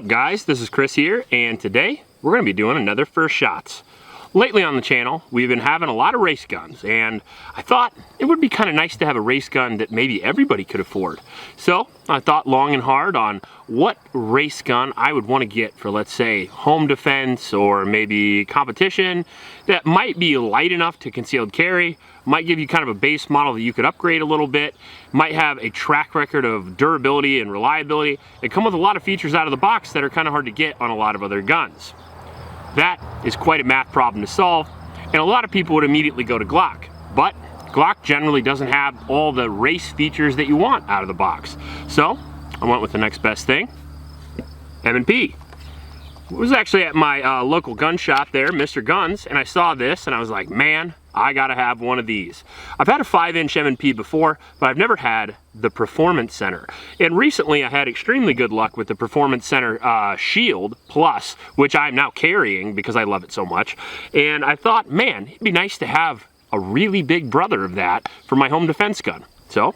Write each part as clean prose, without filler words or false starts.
guys, this is Chris here, and today we're going to be doing another First Shots. Lately on the channel, we've been having a lot of race guns, and I thought it would be kind of nice to have a race gun that maybe everybody could afford. So I thought long and hard on what race gun I would want to get for, let's say, home defense or maybe competition that might be light enough to concealed carry, might give you kind of a base model that you could upgrade a little bit, might have a track record of durability and reliability, and come with a lot of features out of the box that are kind of hard to get on a lot of other guns. That is quite a math problem to solve, and a lot of people would immediately go to Glock, but Glock generally doesn't have all the race features that you want out of the box. So I went with the next best thing, M&P. I was actually at my local gun shop there, Mr. Guns, and I saw this and I was like, man, I gotta have one of these. I've had a 5-inch M&P before, but I've never had the Performance Center. And recently I had extremely good luck with the Performance Center Shield Plus, which I'm now carrying because I love it so much. And I thought, man, it'd be nice to have a really big brother of that for my home defense gun. So,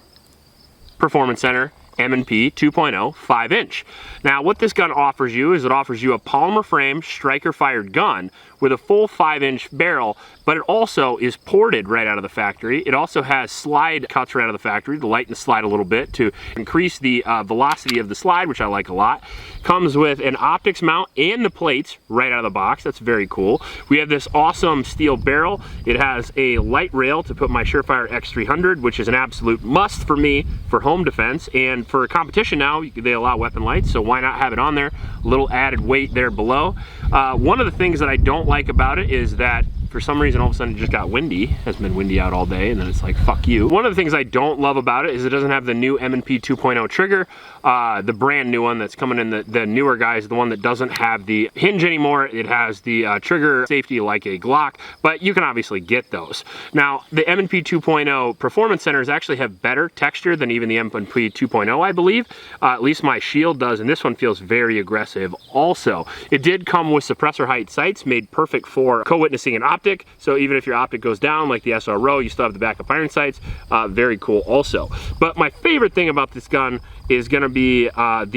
Performance Center M&P 2.0 5-inch. Now what this gun offers you is it offers you a polymer frame striker fired gun with a full 5-inch barrel, but it also is ported right out of the factory. It also has slide cuts right out of the factory to lighten the slide a little bit to increase the velocity of the slide, which I like a lot. Comes with an optics mount and the plates right out of the box. That's very cool. We have this awesome steel barrel. It has a light rail to put my Surefire X300, which is an absolute must for me for home defense, and for competition now they allow weapon lights, so why not have it on there? A little added weight there below. One of the things that I don't like about it is that for some reason all of a sudden it just got windy. It has been windy out all day, and then it's like, fuck you. One of the things I don't love about it is it doesn't have the new M&P 2.0 trigger, the brand new one that's coming in, the newer guys, the one that doesn't have the hinge anymore. It has the trigger safety like a Glock, but you can obviously get those. Now, the M&P 2.0 Performance Centers actually have better texture than even the M&P 2.0, I believe. At least my Shield does, and this one feels very aggressive also. It did come with suppressor height sights made perfect for co-witnessing an optic, so even if your optic goes down like the SRO, you still have the backup iron sights. Very cool also. But my favorite thing about this gun is going to be the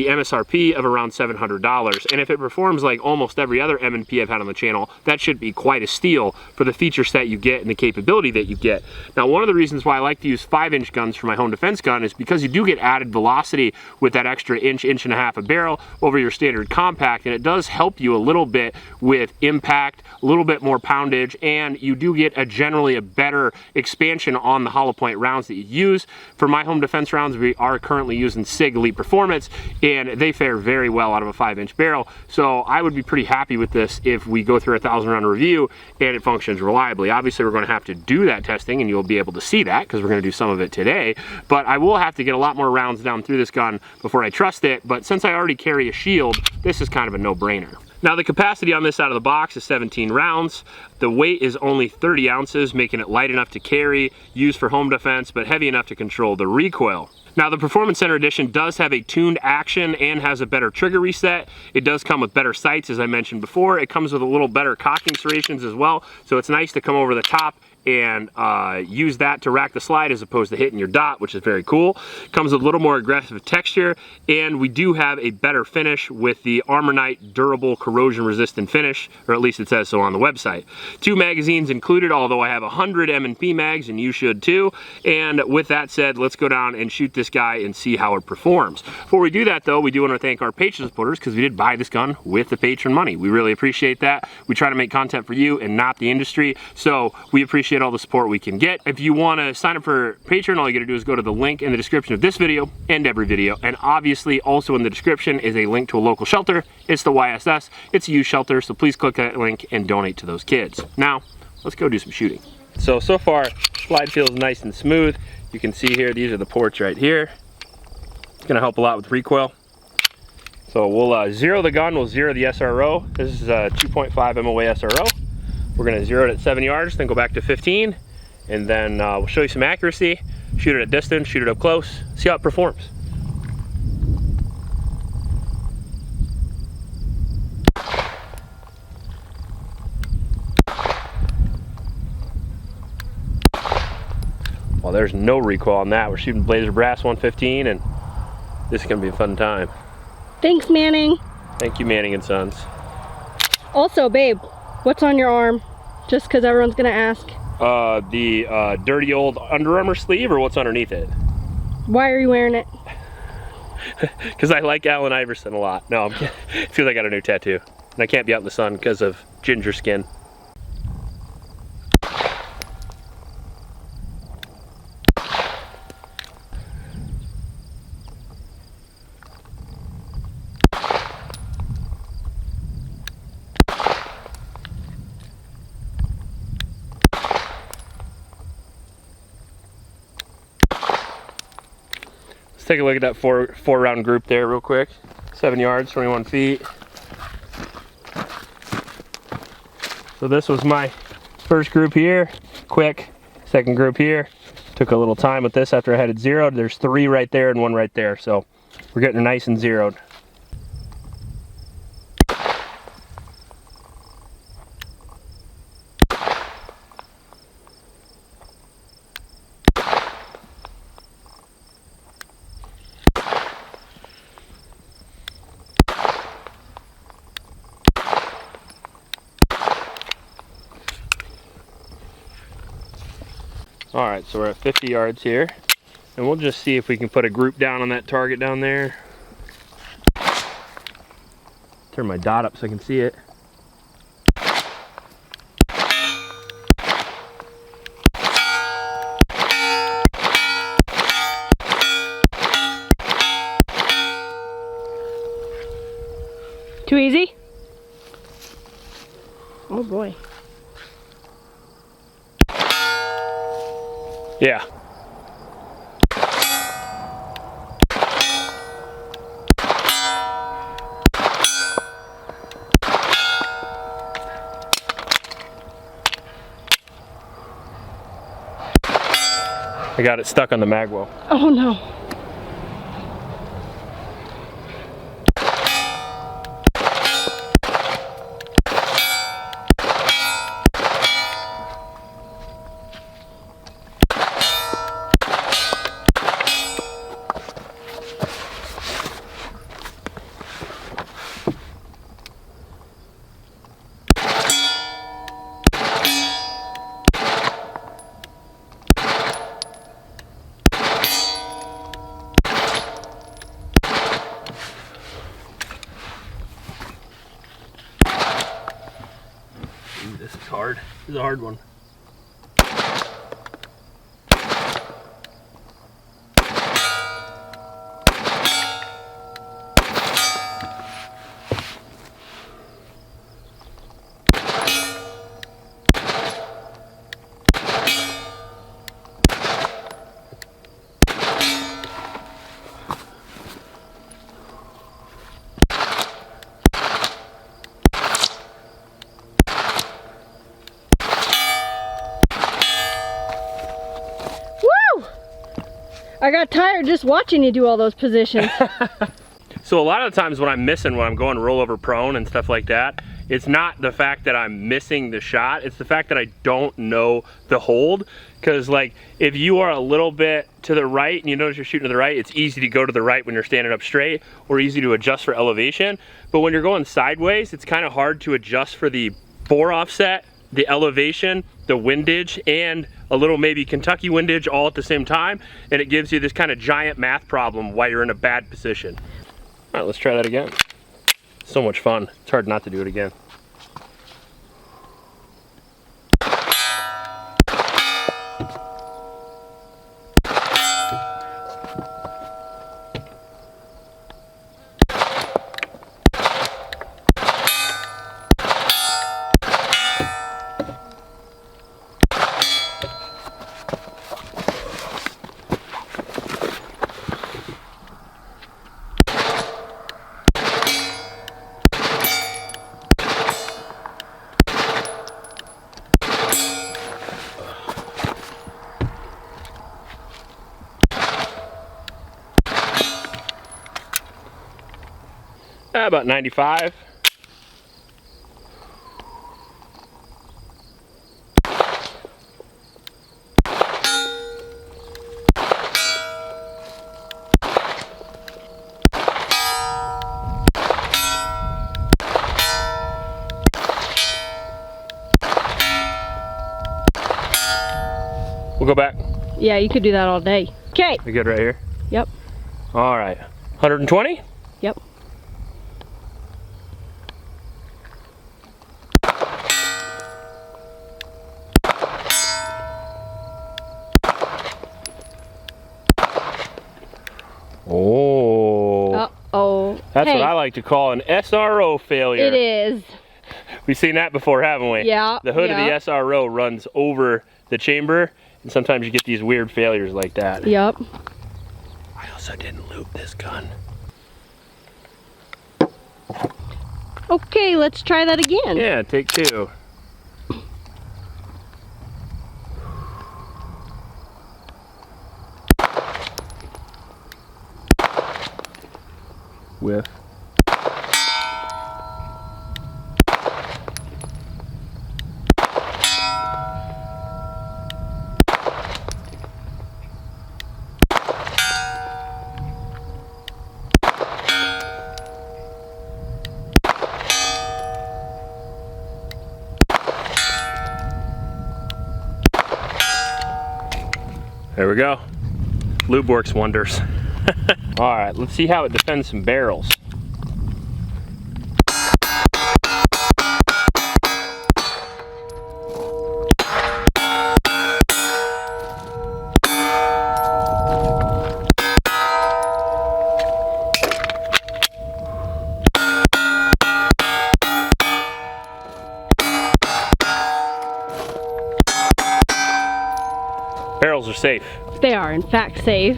MSRP of around $700, and if it performs like almost every other M&P I've had on the channel, that should be quite a steal for the feature set you get and the capability that you get. Now, one of the reasons why I like to use 5-inch guns for my home defense gun is because you do get added velocity with that extra inch and a half of barrel over your standard compact, and it does help you a little bit with impact, a little bit more poundage, and you do get generally a better expansion on the hollow point rounds that you use. For my home defense rounds, we are currently using SIG Elite Performance, and they fare very well out of a 5-inch barrel, so I would be pretty happy with this if we go through a 1,000 round review and it functions reliably. Obviously we're going to have to do that testing, and you'll be able to see that because we're going to do some of it today, but I will have to get a lot more rounds down through this gun before I trust it. But since I already carry a Shield, this is kind of a no-brainer. Now, the capacity on this out of the box is 17 rounds. The weight is only 30 ounces, making it light enough to carry, used for home defense, but heavy enough to control the recoil. Now, the Performance Center Edition does have a tuned action and has a better trigger reset. It does come with better sights, as I mentioned before. It comes with a little better cocking serrations as well, so it's nice to come over the top and use that to rack the slide as opposed to hitting your dot, which is very cool. Comes with a little more aggressive texture, and we do have a better finish with the Armornite durable corrosion resistant finish, or at least it says so on the website. 2 magazines included, although I have 100 M&P mags, and you should too. And with that said, let's go down and shoot this guy and see how it performs. Before we do that though, we do want to thank our patron supporters, because we did buy this gun with the patron money. We really appreciate that. We try to make content for you and not the industry, so we appreciate all the support we can get. If you want to sign up for Patreon, all you gotta do is go to the link in the description of this video and every video, and obviously also in the description is a link to a local shelter. It's the YSS. It's a youth shelter, so please click that link and donate to those kids. Now let's go do some shooting. So far slide feels nice and smooth. You can see here, these are the ports right here. It's gonna help a lot with recoil. So we'll zero the gun, we'll zero the SRO. This is a 2.5 MOA SRO. We're gonna zero it at 7 yards, then go back to 15, and then we'll show you some accuracy, shoot it at distance, shoot it up close, see how it performs. Well, there's no recoil on that. We're shooting Blazer Brass 115, and this is gonna be a fun time. Thanks, Manning. Thank you, Manning & Sons. Also, babe, what's on your arm? Just because everyone's gonna ask. The dirty old Under Armour sleeve, or what's underneath it? Why are you wearing it? Because I like Allen Iverson a lot. No, I feel like I got a new tattoo. And I can't be out in the sun because of ginger skin. Let's take a look at that four round group there real quick. 7 yards, 21 feet. So this was my first group here, quick. Second group here, took a little time with this after I had it zeroed. There's 3 right there and 1 right there. So we're getting it nice and zeroed. All right, so we're at 50 yards here, and we'll just see if we can put a group down on that target down there. Turn my dot up so I can see it. Too easy? Oh boy. Yeah. I got it stuck on the mag well. Oh no. Ooh, this is hard. This is a hard one. I got tired just watching you do all those positions. So a lot of the times when I'm missing, when I'm going rollover prone and stuff like that, it's not the fact that I'm missing the shot, it's the fact that I don't know the hold. Because like, if you are a little bit to the right and you notice you're shooting to the right, it's easy to go to the right when you're standing up straight, or easy to adjust for elevation. But when you're going sideways, it's kind of hard to adjust for the bore offset, the elevation, the windage, and a little maybe Kentucky windage all at the same time, and it gives you this kind of giant math problem while you're in a bad position. All right, let's try that again. So much fun. It's hard not to do it again. About 95. We'll go back. Yeah, you could do that all day. Okay. We good right here? Yep. All right. 120? Yep. Oh. Uh-oh. That's what I like to call an SRO failure. It is. We've seen that before, haven't we? Yeah. The hood of the SRO runs over the chamber, and sometimes you get these weird failures like that. Yep. I also didn't lube this gun. Okay, let's try that again. Yeah, take two. Whiff. There we go. Lube works wonders. All right, let's see how it defends some barrels. Barrels are safe. They are, in fact, safe.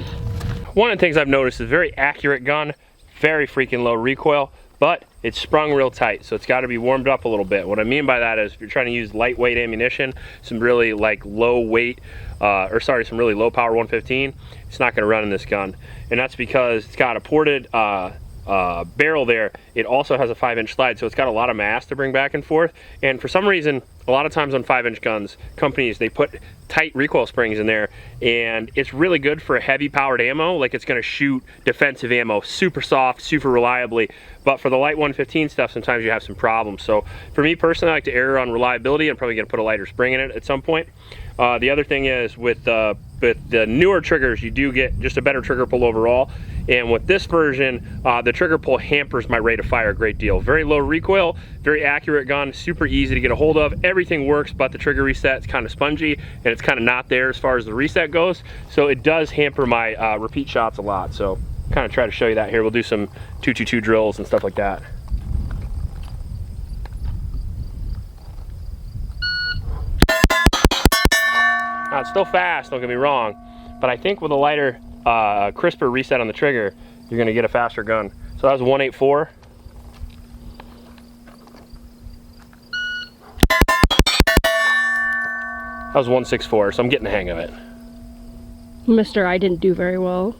One of the things I've noticed is very accurate gun, very freaking low recoil, but it's sprung real tight, so it's got to be warmed up a little bit. What I mean by that is if you're trying to use lightweight ammunition, some really like low weight, some really low power 115, it's not going to run in this gun. And that's because it's got a ported barrel there. It also has a 5-inch slide, so it's got a lot of mass to bring back and forth. And for some reason, a lot of times on 5-inch guns, companies, they put tight recoil springs in there, and it's really good for heavy powered ammo. Like, it's going to shoot defensive ammo super soft, super reliably. But for the light 115 stuff, sometimes you have some problems. So for me personally, I like to err on reliability. I'm probably going to put a lighter spring in it at some point. The other thing is with the newer triggers, you do get just a better trigger pull overall. And with this version, the trigger pull hampers my rate of fire a great deal. Very low recoil, very accurate gun, super easy to get a hold of. Everything works, but the trigger reset is kind of spongy, and it's kind of not there as far as the reset goes. So it does hamper my repeat shots a lot. So kind of try to show you that here. We'll do some 222 drills and stuff like that. Now, it's still fast, don't get me wrong, but I think with a lighter, crisper reset on the trigger, you're gonna get a faster gun. So that was 184. That was 164, so I'm getting the hang of it. Mister, I didn't do very well.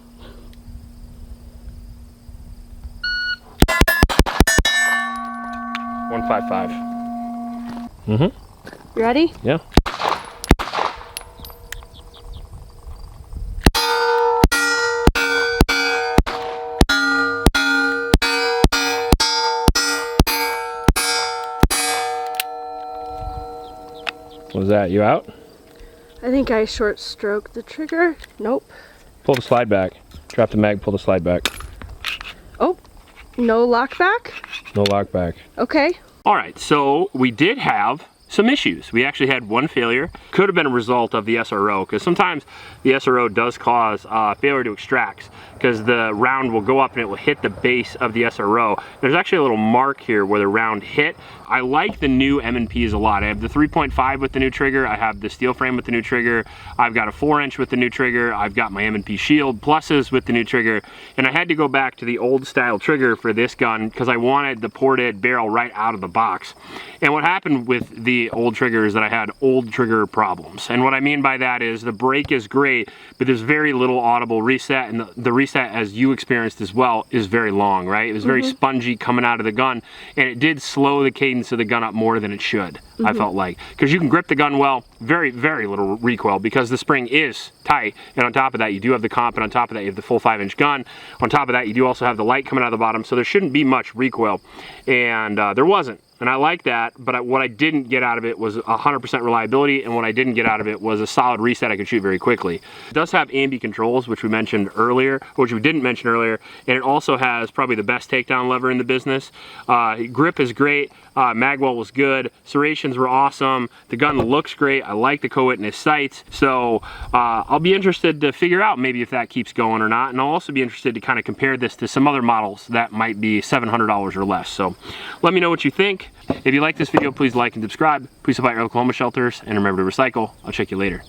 .155. You ready? Yeah. What was that? You out? I think I short stroked the trigger. Nope. Pull the slide back. Drop the mag, pull the slide back. Oh, no lock back? No lock back. Okay. All right, so we did have some issues. We actually had one failure. Could have been a result of the SRO, because sometimes the SRO does cause failure to extract, because the round will go up and it will hit the base of the SRO. There's actually a little mark here where the round hit. I like the new M&Ps a lot. I have the 3.5 with the new trigger. I have the steel frame with the new trigger. I've got a 4-inch with the new trigger. I've got my M&P Shield Pluses with the new trigger. And I had to go back to the old style trigger for this gun because I wanted the ported barrel right out of the box. And what happened with the old trigger is that I had old trigger problems. And what I mean by that is the brake is great, but there's very little audible reset, and the reset, as you experienced as well, is very long, right? It was very spongy coming out of the gun, and it did slow the cadence of the gun up more than it should, I felt like. Because you can grip the gun well, very, very little recoil because the spring is tight, and on top of that, you do have the comp, and on top of that, you have the full 5-inch gun. On top of that, you do also have the light coming out of the bottom, so there shouldn't be much recoil, and there wasn't. and I like that, but what I didn't get out of it was 100% reliability, and what I didn't get out of it was a solid reset I could shoot very quickly. It does have ambi controls, which we mentioned earlier, which we didn't mention earlier, and it also has probably the best takedown lever in the business. Grip is great, magwell was good, serrations were awesome, the gun looks great, I like the co-witness sights, so I'll be interested to figure out maybe if that keeps going or not, and I'll also be interested to kind of compare this to some other models that might be $700 or less. So let me know what you think. If you like this video, please like and subscribe. Please support your Oklahoma shelters, and remember to recycle. I'll check you later.